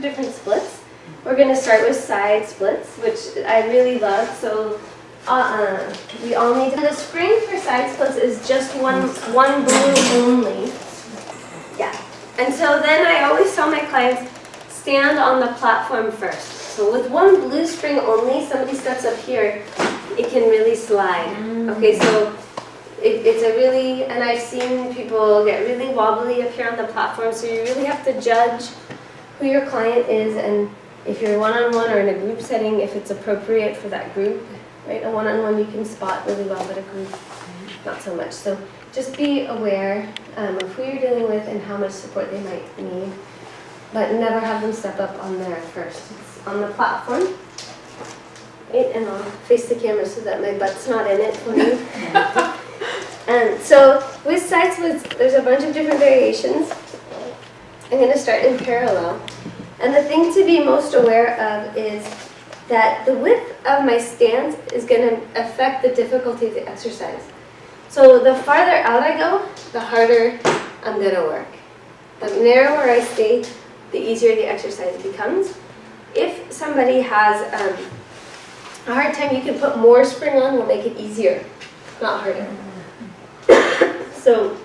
different splits. We're going to start with side splits, which I really love. So we all need to. The spring for side splits is just one blue only. Yeah. And so then I always tell my clients, stand on the platform first. So with one blue spring only, somebody steps up here, it can really slide. Okay, so it's a really, and I've seen people get really wobbly up here on the platform, so you really have to judge who your client is, and if you're one-on-one or in a group setting, if it's appropriate for that group, right? A one-on-one you can spot really well, but a group, not so much. So just be aware of who you're dealing with and how much support they might need, but never have them step up on there first. It's on the platform, right? And I'll face the camera so that my butt's not in it for you. And so with side splits, there's a bunch of different variations. I'm going to start in parallel. And the thing to be most aware of is that the width of my stance is going to affect the difficulty of the exercise. So the farther out I go, the harder I'm going to work. The narrower I stay, the easier the exercise becomes. If somebody has a hard time, you can put more spring on, will make it easier, not harder. So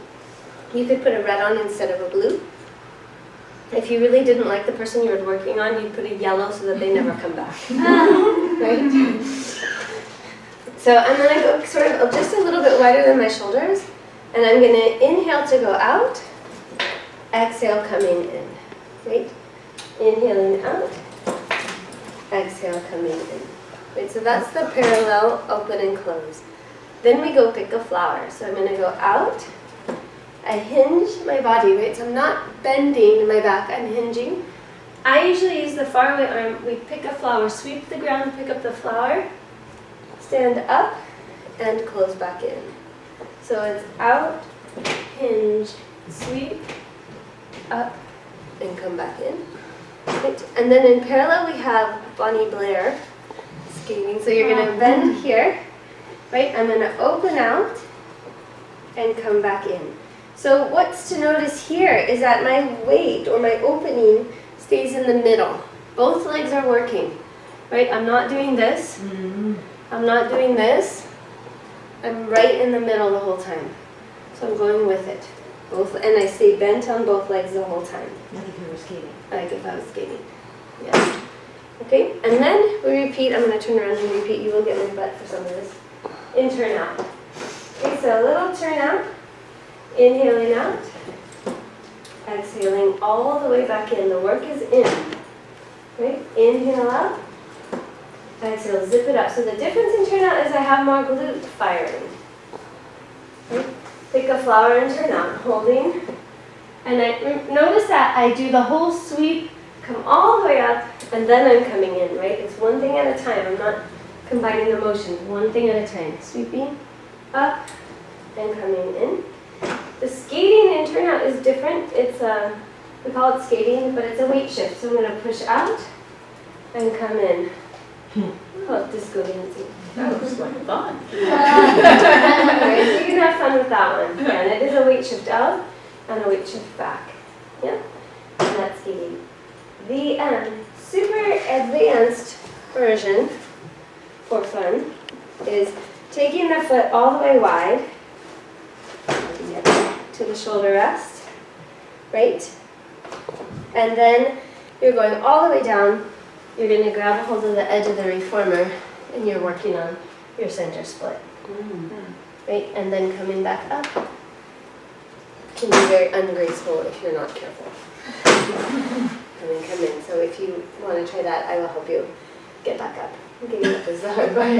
you could put a red on instead of a blue. If you really didn't like the person you were working on, you'd put a yellow so that they never come back. Right? So I'm going to go sort of just a little bit wider than my shoulders, and I'm going to inhale to go out, exhale coming in. Right? Inhaling out, exhale coming in. Right? So that's the parallel open and close. Then we go pick a flower. So I'm going to go out. I hinge my body, right? So I'm not bending my back, I'm hinging. I usually use the far away arm. We pick a flower, sweep the ground, pick up the flower, stand up, and close back in. So it's out, hinge, sweep, up, and come back in. Right? And then in parallel we have Bonnie Blair skating. So you're going to bend here, right? I'm going to open out and come back in. So what's to notice here is that my weight or my opening stays in the middle. Both legs are working, right? I'm not doing this. I'm not doing this. I'm right in the middle the whole time. So I'm going with it. And I stay bent on both legs the whole time. Like if you were skating. Like if I was skating. Yes. Okay, and then we repeat. I'm going to turn around and repeat. You will get my butt for some of this. In turnout. Okay, so a little turnout. Inhaling out, exhaling all the way back in. The work is in. Right? Inhale out, exhale, zip it up. So the difference in turnout is I have more glute firing. Right? Pick a flower and turn out, holding. And I notice that I do the whole sweep, come all the way up, and then I'm coming in, right? It's one thing at a time. I'm not combining the motions, one thing at a time. Sweeping, up, and coming in. The skating in turnout is different. It's we call it skating, but it's a weight shift. So I'm going to push out and come in. Oh, disco dancing. That looks like fun. Right, so you can have fun with that one. Yeah, and it is a weight shift out and a weight shift back. Yeah, and that's skating. The super advanced version for fun is taking the foot all the way wide to the shoulder rest, right? And then you're going all the way down. You're going to grab a hold of the edge of the reformer, and you're working on your center split, right? And then coming back up can be very ungraceful if you're not careful. And then come in. So if you want to try that, I will help you get back up. Getting up is the hard part.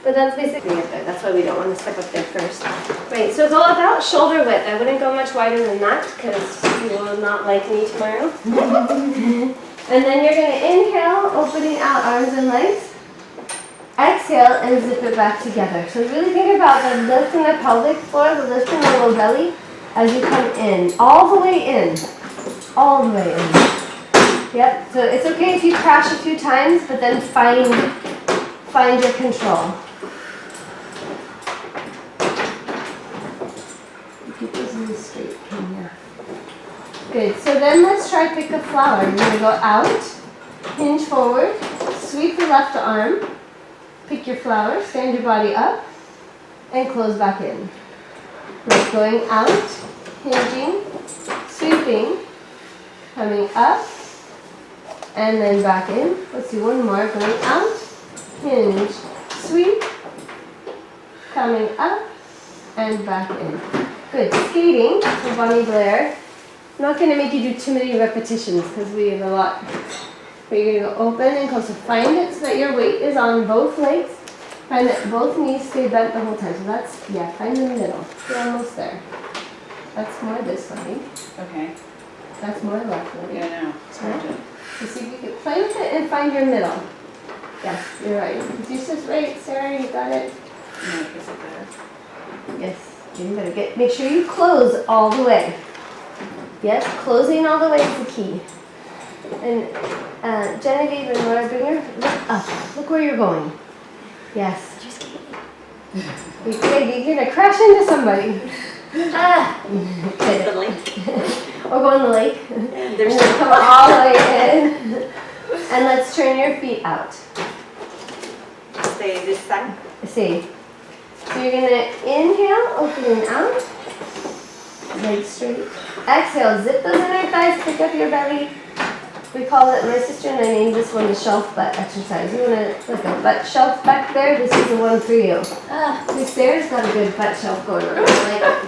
But that's basically it there. That's why we don't want to step up there first. Right, so go about shoulder width. I wouldn't go much wider than that because you will not like me tomorrow. And then you're going to inhale, opening out arms and legs. Exhale and zip it back together. So really think about the lift in the pelvic floor, the lift in the low belly as you come in. All the way in. All the way in. Yep, so it's okay if you crash a few times, but then find your control. Keep those knees straight. Yeah. Good. So then let's try pick a flower. You're going to go out, hinge forward, sweep the left arm, pick your flower, stand your body up, and close back in. We're going out, hinging, sweeping, coming up, and then back in. Let's do one more. Going out, hinge, sweep, coming up, and back in. Good. Skating for Bonnie Blair. I'm not going to make you do too many repetitions because we have a lot. But you're going to go open and close. So find it so that your weight is on both legs. Find that both knees stay bent the whole time. So that's, yeah, find the middle. You're almost there. That's more this way. Okay. That's more left way. Yeah, no. It's hard to. So see if you can play with it and find your middle. Yes, you're right. This is right, Sarah. You got it. No, is it better? Yes. You better make sure you close all the way. Yes, closing all the way is the key. And Genevieve and Laura, bring your look up. Look where you're going. Yes. You're gonna crash into somebody. The lake. Or go in the lake. And there's And come all the way in. And let's turn your feet out. stay this side. See. So you're gonna inhale, opening out. Legs straight. Exhale, zip those inner thighs, pick up your belly. We call it, my sister and I named this one the shelf butt exercise. You want to like a butt shelf back there? This is the one for you. This Sarah's got a good butt shelf going on. I like it.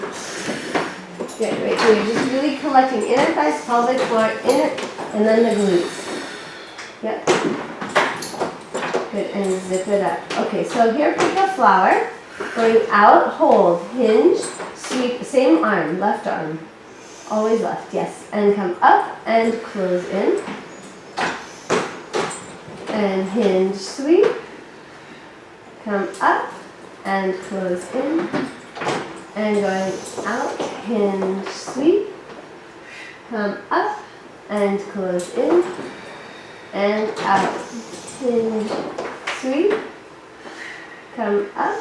Good, right. So you're just really collecting inner thighs, pelvic floor, inner, and then the glutes. Yep. Good, and zip it up. Okay, so here pick a flower. Going out, hold, hinge, sweep, same arm, left arm. Always left, yes. And come up and close in. And hinge, sweep. Come up and close in. And going out, hinge, sweep. Come up and close in. And out, hinge, sweep. Come up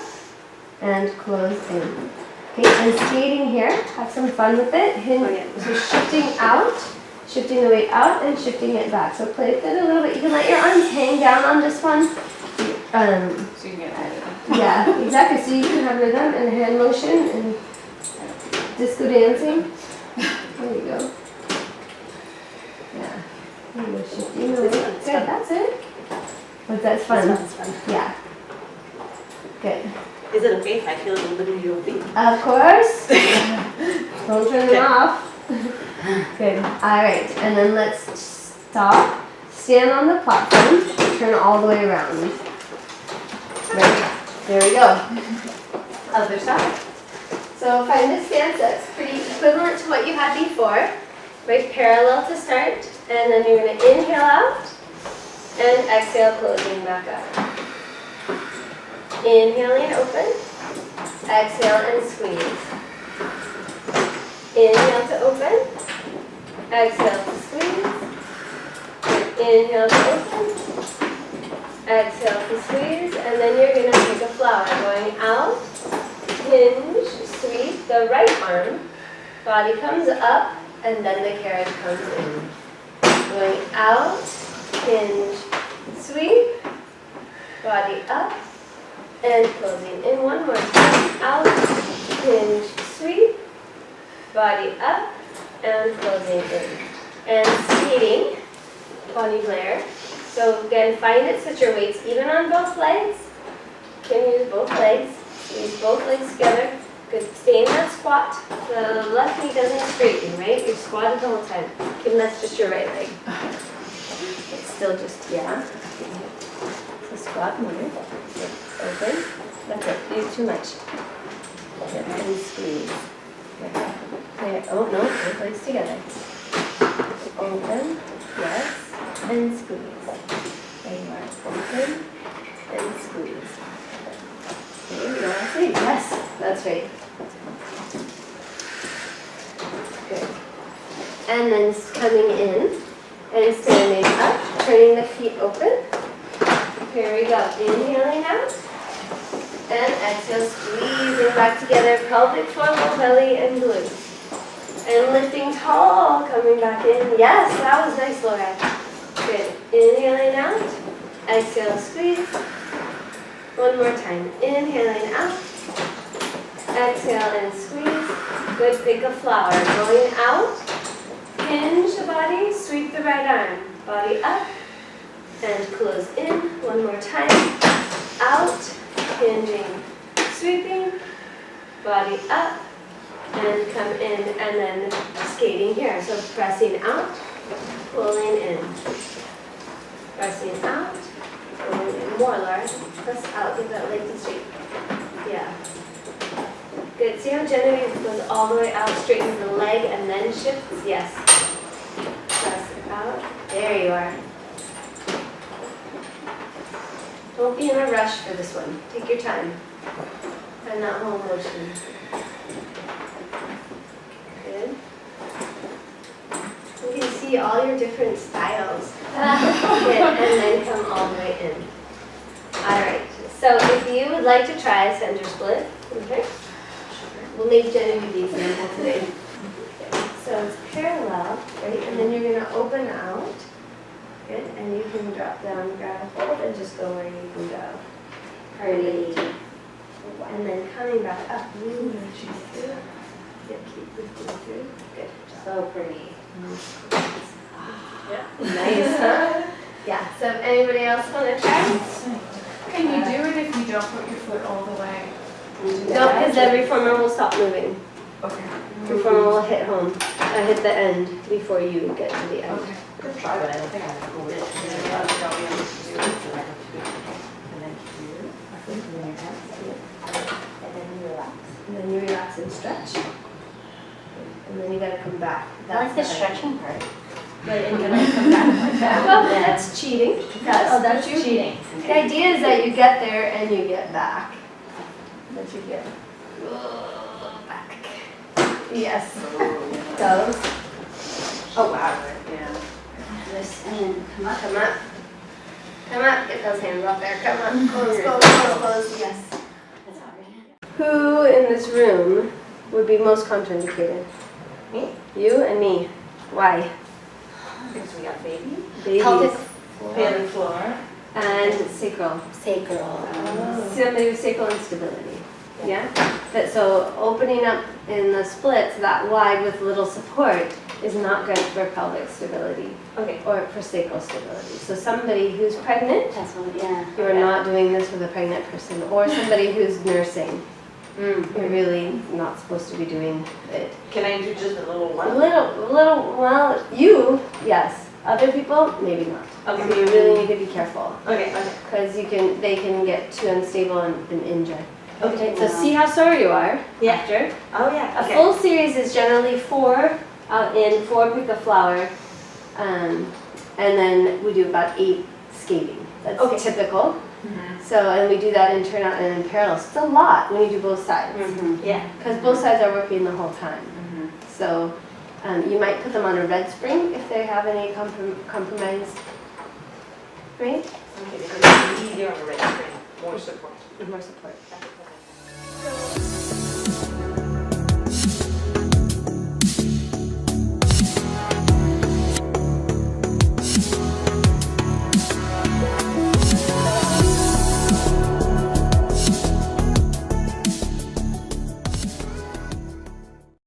and close in. Okay, and skating here, have some fun with it. So shifting the weight out and shifting it back. So play with it a little bit. You can let your arms hang down on this one. So you can get rhythm. Yeah, exactly. So you can have rhythm and hand motion and disco dancing. There you go. Yeah. There you go, shifting the weight. Good, that's it. But that's fun. That's fun. Yeah. Good. Is it okay if I feel a little bit of your feet? Of course. Don't turn them off. Good. All right. And then let's stop. Stand on the platform. Turn all the way around. Ready? There we go. Other side. So find a stance that's pretty equivalent to what you had before. Right? Parallel to start. And then you're going to inhale out. And exhale, closing back up. Inhaling, open. Exhale and squeeze. Inhale to open. Exhale to squeeze. Inhale to open. Exhale to squeeze. And then you're going to take a flower. Going out. Hinge. Sweep the right arm. Body comes up. And then the carriage comes in. Going out. Hinge. Sweep. Body up. And closing in one more time. Out, hinge, sweep, body up, and closing in. And skating, Bonnie Blair. So again, find it so that your weight's even on both legs. You can use both legs. Squeeze both legs together. Good. Stay in that squat. The left knee doesn't straighten, right? You're squatted the whole time. Even that's just your right leg. It's still just, yeah. So squat more. Open. That's it. Use too much. And squeeze. There. Oh no, both legs together. Open. Yes. And squeeze. There you are. Open. And squeeze. There you go. That's it. Yes. That's right. Good. And then coming in and standing up, turning the feet open. Here we go. Inhaling out. And exhale, squeezing back together, pelvic floor, low belly, and glutes. And lifting tall, coming back in. Yes, that was nice, Laura. Good. Inhaling out. Exhale, squeeze. One more time. Inhaling out. Exhale and squeeze. Good. Pick a flower. Going out. Hinge the body. Sweep the right arm. Body up. And close in. One more time. Out. Hinging. Sweeping. Body up. And come in, and then skating here. So pressing out, pulling in. Pressing out, pulling in. More, Laura. Press out, get that leg to straight. Yeah. Good. See how Genevieve goes all the way out, straightens the leg, and then shifts? Yes. Press it out. There you are. Don't be in a rush for this one. Take your time. And that whole motion. Good. You can see all your different styles. Good. And then come all the way in. Alright, so if you would like to try a center split, okay? We'll make Genevieve the example today. So it's parallel, right? And then you're going to open out. Good. And you can drop down, grab a hold, and just go where you can go. Pretty. And then coming back up. Yeah, keep lifting through. Good. So pretty. Yeah. Nice, huh? Yeah. So anybody else want to try? Can you do it if you don't put your foot all the way? No, because the reformer will stop moving. Okay. Reformer will hit home, hit the end before you get to the end. Okay. Try, but I don't think I have to go with it. And then here, I think in your hands. And then you relax. And then you relax and stretch. And then you gotta come back. I like the That's stretching part. But and then I come back like that. Well, that's cheating. Oh, that's cheating. The idea is that you get there and you get back. That you get back. Yes. Those. Oh wow. Yeah. This and come up. Come up. Come up. Get those hands up there. Come up. Close, close, close, close. Yes. That's already. Who in this room would be most contraindicated? Me? You and me. Why? Because we got baby. Babies. Pelvic Pelvic floor. And sacral. sacral. Somebody with sacral instability. Yeah? But so opening up in the splits that wide with little support is not good for pelvic stability Okay. or for sacral stability. So somebody who's pregnant, That's what, yeah. you are not doing this with a pregnant person, or somebody who's nursing. You're really not supposed to be doing it. Can I do just a little one? Well, you, yes. Other people, maybe not. Okay. So you really need to be careful. Okay, okay. Because they can get too unstable and injure. Okay. So see how sore you are Yeah. after. Oh, yeah. A Okay. full series is generally 4 out in, 4 pick a flower, and then we do about 8 skating. That's Okay. typical. So, and we do that in turnout and in parallel. So it's a lot when you do both sides, Yeah. because both sides are working the whole time. So you might put them on a red spring if they have any compromise. Right? Okay, because it's easier on the right spring. More support. More support. That's what I